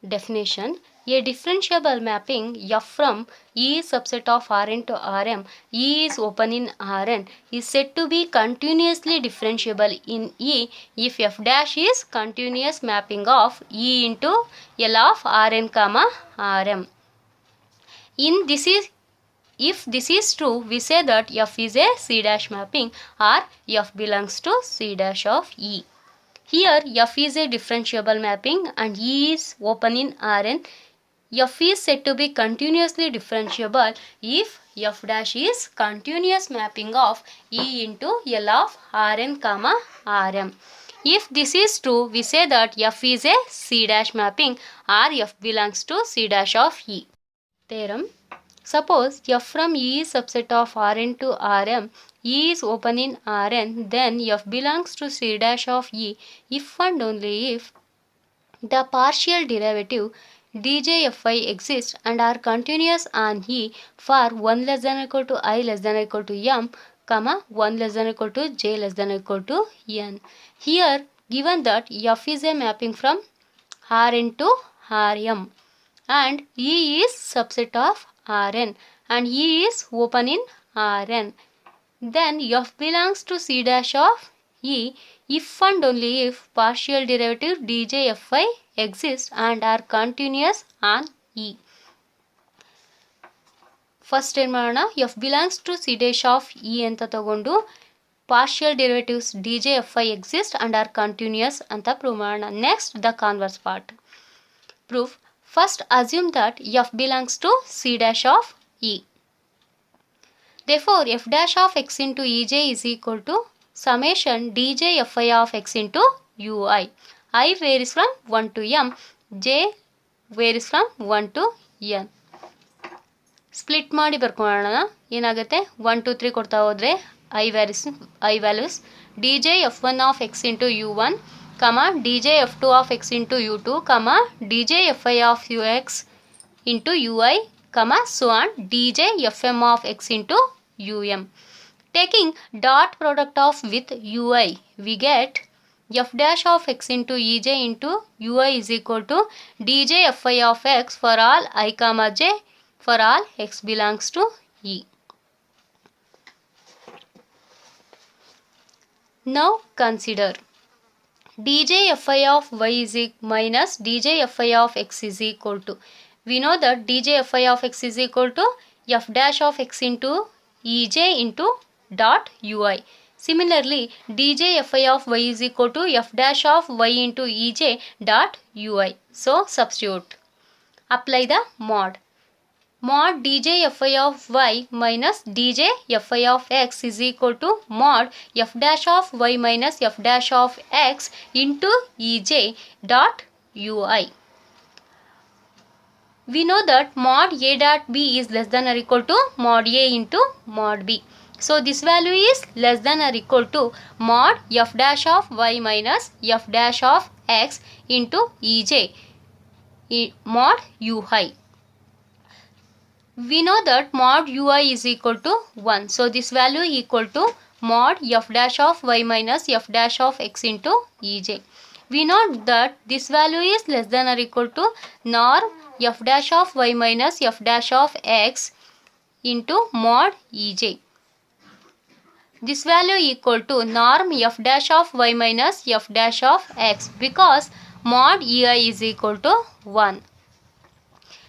Definition: a differentiable mapping F from E subset of Rn to Rm, E is open in Rn, is said to be continuously differentiable in E if F dash is continuous mapping of E into L of Rn, Rm. If this is true, we say that F is a C dash mapping or F belongs to C dash of E. Here F is a differentiable mapping and E is open in Rn. F is said to be continuously differentiable if F dash is continuous mapping of E into L of Rn, Rm. If this is true, we say that F is a C dash mapping or F belongs to C dash of E. Theorem: suppose F from E is subset of Rn to Rm, E is open in Rn, then F belongs to C dash of E if and only if the partial derivative djfi exists and are continuous on E for 1 less than or equal to I less than or equal to m, 1 less than or equal to j less than or equal to n. Here, given that F is a mapping from Rn to Rm and E is subset of Rn and E is open in Rn, then F belongs to C dash of E if and only if partial derivative djfi exists and are continuous on E. First ಏನು ಮಾಡೋಣ, F belongs to C dash of E ಅಂತ ತಗೊಂಡು partial derivatives djfi exist and are continuous ಅಂತ prove ಮಾಡೋಣ. Next, the converse part. Proof: first assume that F belongs to C dash of E. Therefore, F dash of x into Ej is equal to summation djfi of x into ui. I varies from 1 to m, j varies from 1 to n. Split ಮಾಡಿ ಬರ್ಕೊಳ್ಳೋಣ. ಏನಾಗುತ್ತೆ, 1 2 3 ಕೊಡ್ತಾ ಹೋದರೆ I values dj f1 of x into u1, dj f2 of x into u2, dj fi of ux into ui, so on dj fm of x into um. Taking dot product of with ui, we get f dash of x into ej into ui is equal to dj fi of x for all I, j for all x belongs to E. Now consider dj fi of y is minus dj fi of x is equal to, we know that dj fi of x is equal to f dash of x into ej into dot ui. Similarly, dj fi of y is equal to f dash of y into ej dot ui. So substitute. Apply the mod. Mod dj fi of y minus dj fi of x is equal to mod f dash of y minus f dash of x into ej dot ui. We know that mod a dot b is less than or equal to mod a into mod b. So this value is less than or equal to mod f dash of y minus f dash of x into ej mod ui. We know that mod ui is equal to 1. So this value equal to mod f dash of y minus f dash of x into ej. We know that this value is less than or equal to norm f dash of y minus f dash of x into mod ej. This value equal to norm f dash of y minus f dash of x because mod ei is equal to 1.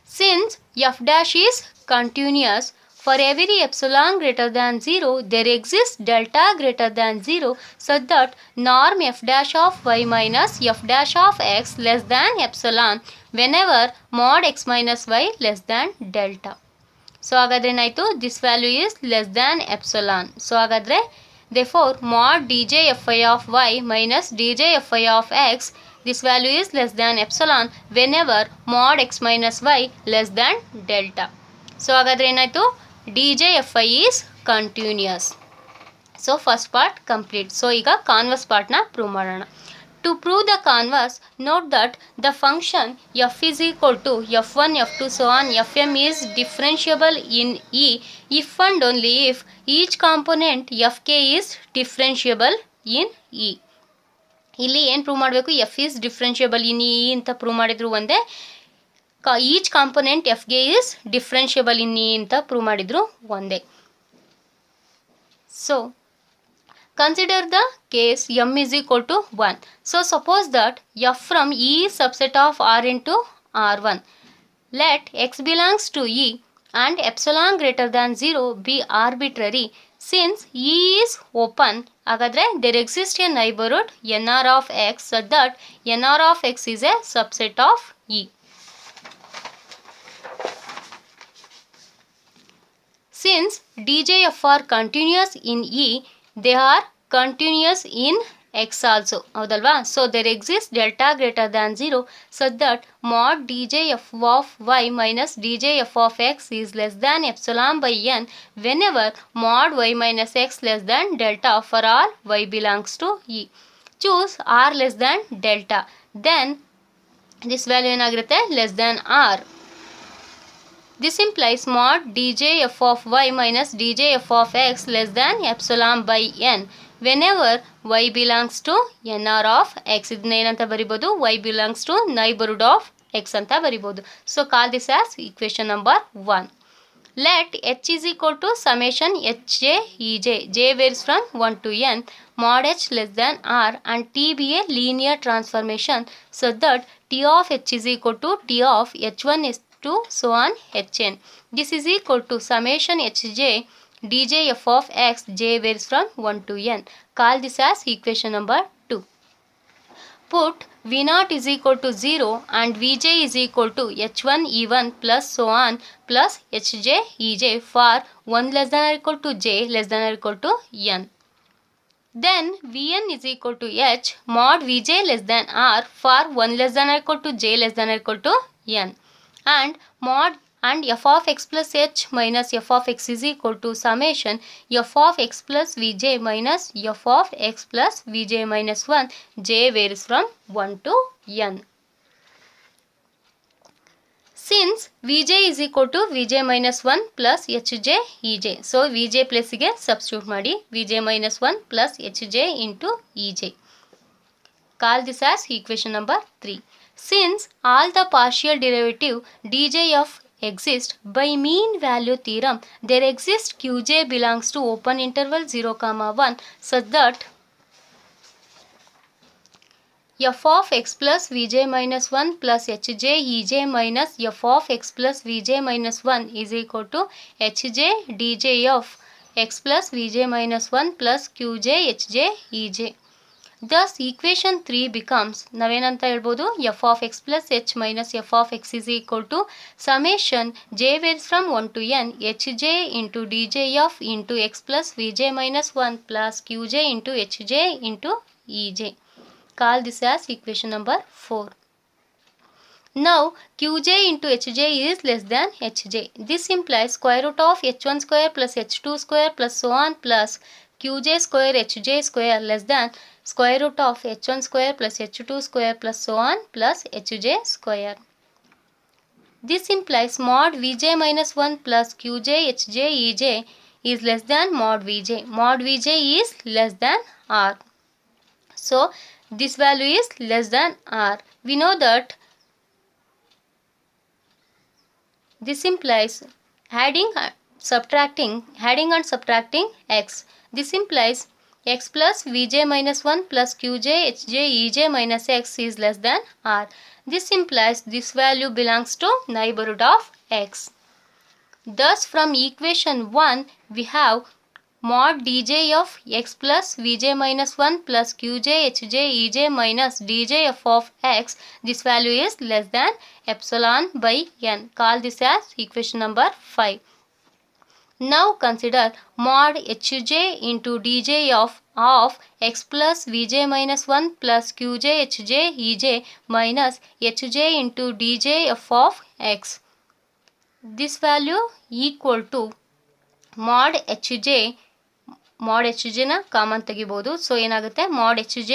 Since f dash is continuous, for every epsilon greater than 0, there exists delta greater than 0 such that norm f dash of y minus f dash of x less than epsilon whenever mod x minus y less than delta. So hagadre enayitu, this value is less than epsilon. So hagadre therefore mod dj fi of y minus dj fi of x, this value is less than epsilon whenever mod x minus y less than delta. So hagadre enayitu, dj fi is continuous. So first part complete. So iga converse part na prove ಮಾಡೋಣ. To prove the converse, note that the function f is equal to f1, f2, so on, fm is differentiable in E if and only if each component fk is differentiable in E. ಇಲ್ಲಿ ಏನು prove ಮಾಡಬೇಕು, F is differentiable in E ಅಂತ prove ಮಾಡಿದ್ರು ಒಂದೇ, each component fj is differentiable in E ಅಂತ prove ಮಾಡಿದ್ರು ಒಂದೇ. So consider the case m is equal to 1. So suppose that f from E is subset of R into R1. Let x belongs to E and epsilon greater than 0 be arbitrary. Since E is open, hagadre there exists a neighborhood nr of x such that nr of x is a subset of E. Since DJF are continuous in E, they are continuous in x also. ಹೌದಲ್ವಾ? So there exists delta greater than 0 such that mod djf of y minus djf of x is less than epsilon by n whenever mod y minus x less than delta for all y belongs to E. Choose r less than delta. Then this value ಏನಾಗಿರುತ್ತೆ less than r. This implies mod djf of y minus djf of x less than epsilon by n whenever y belongs to nr of x. ಇದನ್ನ ಏನಂತ ಬರಿಬೋದು? y belongs to neighborhood of x ಅಂತ ಬರಿಬೋದು. So call this as equation number 1. Let h is equal to summation hj ej. J varies from 1 to n. Mod h less than r and t be a linear transformation so that t of h is equal to t of h1 is to so on hn. This is equal to summation hj djf of x. J varies from 1 to n. Call this as equation number 2. Put v0 is equal to 0 and vj is equal to h1 e1 plus so on plus hj ej for 1 less than or equal to j less than or equal to n. Then vn is equal to h mod vj less than r for 1 less than or equal to j less than or equal to n. And mod and f of x plus h minus f of x is equal to summation f of x plus vj minus f of x plus vj minus 1. J varies from 1 to n. Since vj is equal to vj minus 1 plus hj ej. So vj place ಗೆ substitute ಮಾಡಿ vj minus 1 plus hj into ej. Call this as equation number 3. Since all the partial derivative djf exist by mean value theorem, there exists qj belongs to open interval 0, 1 such that f of x plus vj minus 1 plus hj ej minus f of x plus vj minus 1 is equal to hj dj of x plus vj minus 1 plus qj hj ej. Thus equation 3 becomes ನಾವೇನಂತ ಹೇಳ್ಬೋದು f of x plus h minus f of x is equal to summation j varies from 1 to n hj into dj of into x plus vj minus 1 plus qj into hj into ej. Call this as equation number 4. Now qj into hj is less than hj. This implies square root of h1 square plus h2 square plus so on plus qj square hj square less than square root of h1 square plus h2 square plus so on plus hj square. This implies mod vj minus 1 plus qj hj ej is less than mod vj. Mod vj is less than r. So this value is less than r. We know that this implies adding and subtracting x. This implies x plus vj minus 1 plus qj hj ej minus x is less than r. This implies this value belongs to neighborhood of x. Thus from equation 1 we have mod dj of x plus vj minus 1 plus qj hj ej minus dj f of x. This value is less than epsilon by n. Call this as equation number 5. Now consider mod hj into dj of x plus vj minus 1 plus qj hj ej minus hj into dj f of x. This value equal to mod hj ನ common ತೆಗಿಬಹುದು. So ಏನಾಗುತ್ತೆ mod hj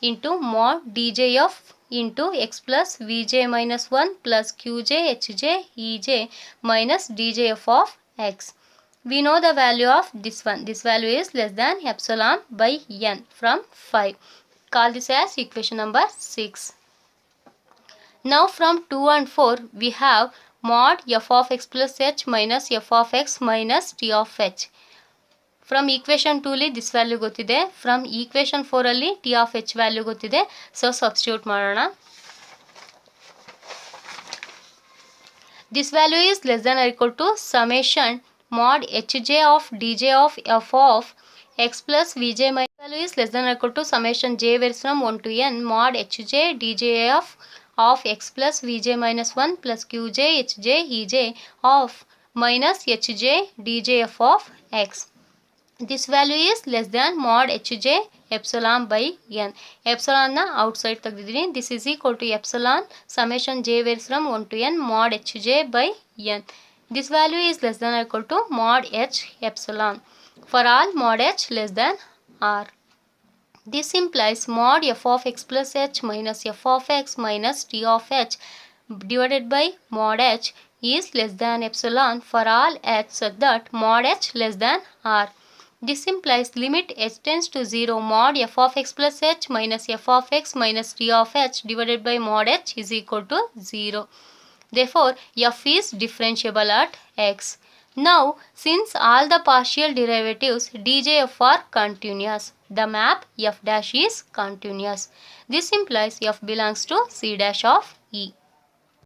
into mod dj of into x plus vj minus 1 plus qj hj ej minus dj f of x. We know the value of this one. This value is less than epsilon by n from 5. Call this as equation number 6. Now from 2 and 4 we have mod f of x plus h minus f of x minus t of h. From equation 2 ಅಲ್ಲಿ this value ಗೊತ್ತಿದೆ. From equation 4 ಅಲ್ಲಿ t of h value ಗೊತ್ತಿದೆ. So substitute ಮಾಡೋಣ. This value is less than or equal to summation mod hj of dj of f of x plus vj minus value is less than or equal to summation j varies from 1 to n mod hj dj of x plus vj minus 1 plus qj hj ej of minus hj dj f of x. This value is less than mod hj epsilon by n. Epsilon na outside ತೆಗೆದಿದ್ದೀನಿ. This is equal to epsilon summation j varies from 1 to n mod hj by n. This value is less than or equal to mod h epsilon for all mod h less than r. This implies mod f of x plus h minus f of x minus t of h divided by mod h is less than epsilon for all h such that mod h less than r. This implies limit h tends to 0 mod f of x plus h minus f of x minus t of h divided by mod h is equal to 0. Therefore, f is differentiable at x. Now, since all the partial derivatives djf are continuous, the map f dash is continuous. This implies f belongs to C dash of E.